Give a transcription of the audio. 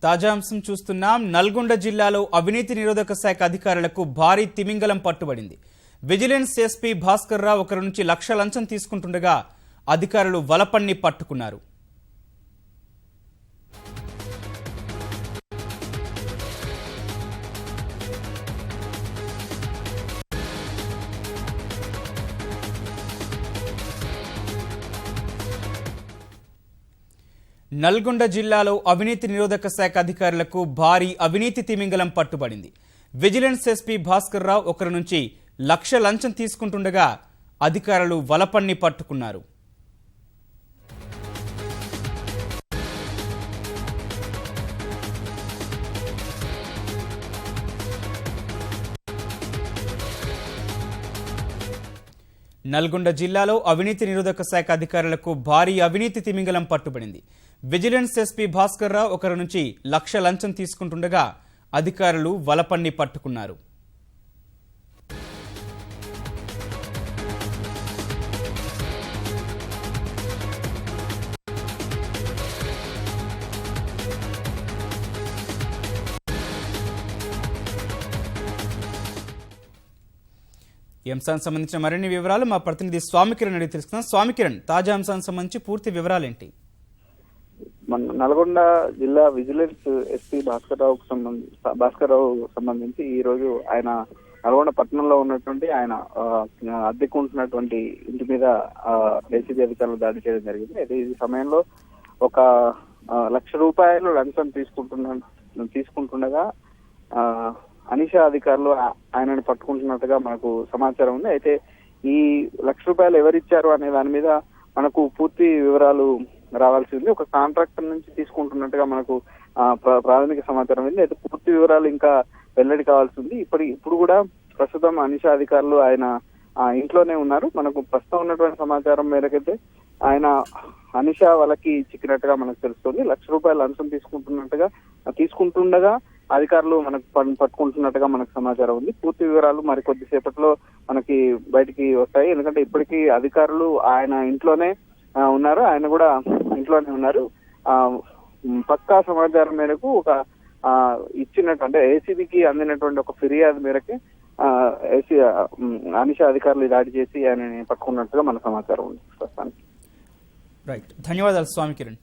తాజా అంశం చూస్తున్నాం. నల్గొండ జిల్లాలో అవినీతి నిరోధక శాఖ అధికారులకు భారీ తిమింగలం పట్టుబడింది. విజిలెన్స్ ఎస్పీ భాస్కర్ రావు ఒకరి నుంచి లక్ష లంచం తీసుకుంటుండగా అధికారులు వలపన్ని పట్టుకున్నారు. నల్గొండ జిల్లాలో అవినీతి నిరోధక శాఖ అధికారులకు భారీ అవినీతి తిమింగలం పట్టుబడింది. విజిలెన్స్ ఎస్పీ భాస్కర్ రావు ఒకరి నుంచి లక్ష లంచం తీసుకుంటుండగా అధికారులు వలపన్ని పట్టుకున్నారు. నల్గొండ జిల్లాలో అవినీతి నిరోధక శాఖ అధికారులకు భారీ అవినీతి తిమింగలం పట్టుబడింది. విజిలెన్స్ ఎస్పీ భాస్కర్ రావు ఒకరి నుంచి లక్ష లంచం తీసుకుంటుండగా అధికారులు వలపన్ని పట్టుకున్నారు. ఈ అంశానికి సంబంధించిన మరిన్ని వివరాలు మా ప్రతినిధి స్వామికిరణ్ అడిగి తెలుసుకుందాం. స్వామికిరణ్, తాజా అంశానికి సంబంధించి పూర్తి వివరాలు ఏంటి? నల్గొండ జిల్లా విజిలెన్స్ ఎస్పీ భాస్కర్ రావు సంబంధించి ఈ రోజు ఆయన నల్గొండ పట్టణంలో ఉన్నటువంటి ఆయన అద్దెకుంటున్నటువంటి ఇంటి మీద ఏసీబీ అధికారులు దాడి చేయడం జరిగింది. అయితే ఈ సమయంలో ఒక ₹1,00,000 లంచం తీసుకుంటుండగా అనిషా అధికారులు ఆయనని పట్టుకుంటున్నట్టుగా మనకు సమాచారం ఉంది. అయితే ఈ ₹1,00,000 ఎవరిచ్చారు అనే దాని మీద మనకు పూర్తి వివరాలు రావాల్సి ఉంది. ఒక కాంట్రాక్టర్ నుంచి తీసుకుంటున్నట్టుగా మనకు ప్రాథమిక సమాచారం ఉంది. అయితే పూర్తి వివరాలు ఇంకా వెల్లడి కావాల్సి ఉంది. ఇప్పుడు కూడా ప్రస్తుతం అనిషా అధికారులు ఆయన ఇంట్లోనే ఉన్నారు. మనకు ప్రస్తుతం ఉన్నటువంటి సమాచారం మేరకైతే ఆయన అనిషా వాళ్ళకి చిక్కినట్టుగా మనకు తెలుస్తుంది. ₹1,00,000 లంచం తీసుకుంటుండగా అధికారులు మనకు పట్టుకుంటున్నట్టుగా మనకు సమాచారం ఉంది. పూర్తి వివరాలు మరి కొద్దిసేపట్లో మనకి బయటికి వస్తాయి. ఎందుకంటే ఇప్పటికీ అధికారులు ఆయన ఇంట్లోనే ఉన్నారు. ఆయన కూడా ఇంట్లోనే ఉన్నారు. పక్కా సమాచారం మేరకు ఒక ఇచ్చినట్టు అంటే ఏసీబీకి అందినటువంటి ఒక ఫిర్యాదు మేరకి అనిషా అధికారులు దాడి చేసి ఆయనని పట్టుకున్నట్టుగా మన సమాచారం ఉంది ప్రస్తుతానికి. రైట్, ధన్యవాదాలు స్వామి కిరణ్.